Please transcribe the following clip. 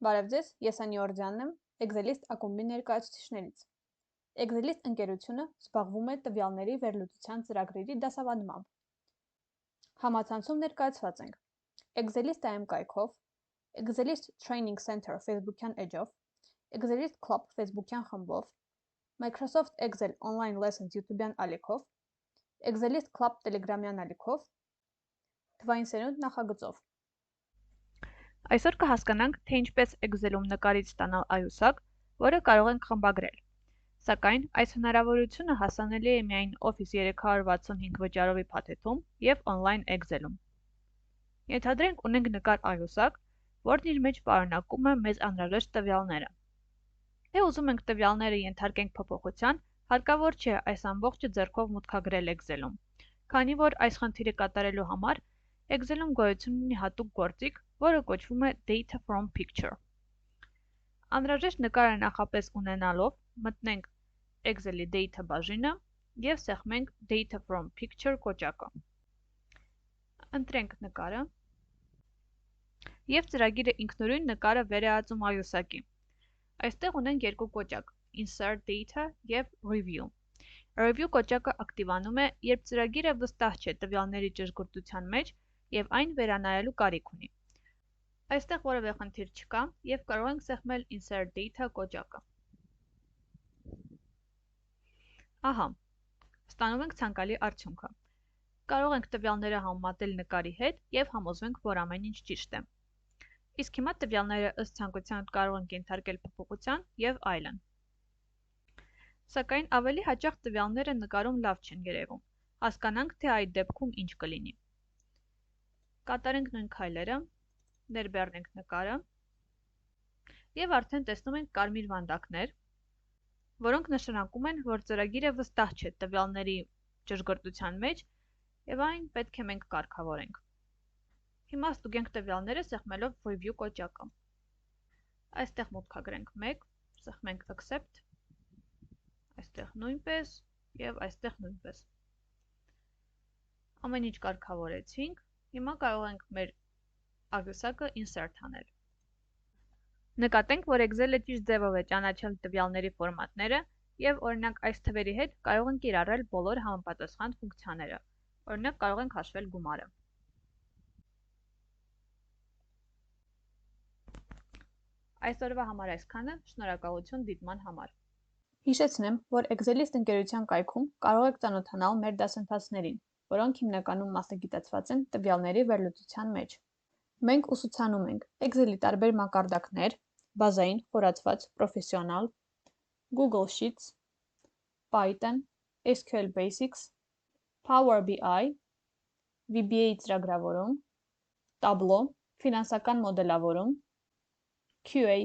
Բարև ձեզ, ես Անի Օրջյանն եմ, Excelist ակումբի ներկայացուցիչներից։ Excelist ընկերությունը զբաղվում է տվյալների վերլուծության ծրագրերի դասավանդմամբ։ Համացանցում ներկայացված ենք Excelist AM կայքով, Excelist Training Center Facebook-յան էջով, Excelist Club Facebook-յան խմբով, Microsoft Excel Online Lessons YouTube-յան ալիքով, Excelist Club Telegram-յան ալիքով, թվային սերունդ նախագծով։ Այսօր կհասկանանք, թե ինչպես Excel-ում նկարից ստանալ այուսակ, որը կարող ենք խմբագրել։ Սակայն այս հնարավորությունը հասանելի է միայն Office 365 վճարովի փաթեթում և online Excel-ում։ Ենթադրենք ունենք նկար այուսակ, որն իր մեջ պարունակում է մեզ անհրաժեշտ տվյալները։ Թե ուզում ենք տվյալները ենթարկենք փոփոխության, հարկավոր չէ այս ամբողջը ձեռքով մուտքագրել Excel-ում, քանի որ այս խնդիրը կատարելու համար Excel-ում գոյություն ունի հատուկ գործիք, որը կոչվում է Data from Picture։ Անհրաժեշտ նկարը նախապես ունենալով, մտնենք Excel-ի Data բաժինը և սեղմենք Data from Picture կոճակը։ Ընտրենք նկարը և ծրագիրը ինքնուրույն նկարը վերահացում այուսակի։ Այստեղ ունենք երկու կոճակ՝ Insert Data և Review։ Review կոճակը ակտիվանում է, երբ ծրագիրը վստահ չէ տվյալների ճշգրտության մեջ և այն վերանայելու կարիք ունի։ Այստեղ որևէ խնդիր չկա և կարող ենք սեղմել Insert Data կոճակը։ Ահա, ստանում ենք ցանկալի արդյունքը։ Կարող ենք տվյալները համեմատել նկարի հետ և համոզվենք, որ ամեն ինչ ճիշտ է։ Իսկ հիմա տվյալները ըստ ցանկության կարող ենք ենթարկել փոփոխության և այլն։ Սակայն ավելի հաճախ տվյալները նկարում լավ չեն երևում։ Հասկանանք, թե այդ դեպքում ինչ կլինի։ Կատարենք նույն քայլերը, ներբեռնենք նկարը և արդեն տեսնում ենք կարմիր վանդակներ, որոնք նշանակում են, որ ծրագիրը վստահ չէ տվյալների ճշգրտության մեջ և այն պետք է մենք կարգավորենք։ Հիմա ստուգենք տվյալները սեղմելով Review կոճակը։ Այստեղ մուտքագրենք 1, սեղմենք Accept, այստեղ նույնպես և այստեղ նույնպես։ Ամեն ինչ կարգավորեցինք, հիմա կարող ենք մեր այուսակը Insert անել։ Նկատենք, որ Excel-ը ճիշտ ձևով է ճանաչել տվյալների ֆորմատները և օրինակ այս թվերի հետ կարող ենք կիրառել բոլոր համապատասխան ֆունկցիաները։ Օրինակ կարող ենք հաշվել գումարը։ Այսօրվա համար այսքանը, շնորհակալություն դիտման համար։ Հիշեցնեմ, որ Excelist ընկերության կայքում կարող եք ծանոթանալ մեր դասընթացներին, որոնք հիմնականում մասնագիտացված են տվյալների վերլուծության մեջ։ Մենք ուսուցանում ենք Excel-ի տարբեր մակարդակներ, բազային, խորացված, պրոֆեսիոնալ, Google Sheets, Python, SQL Basics, Power BI, VBA ծրագրավորում, Tableau, ֆինանսական մոդելավորում, QA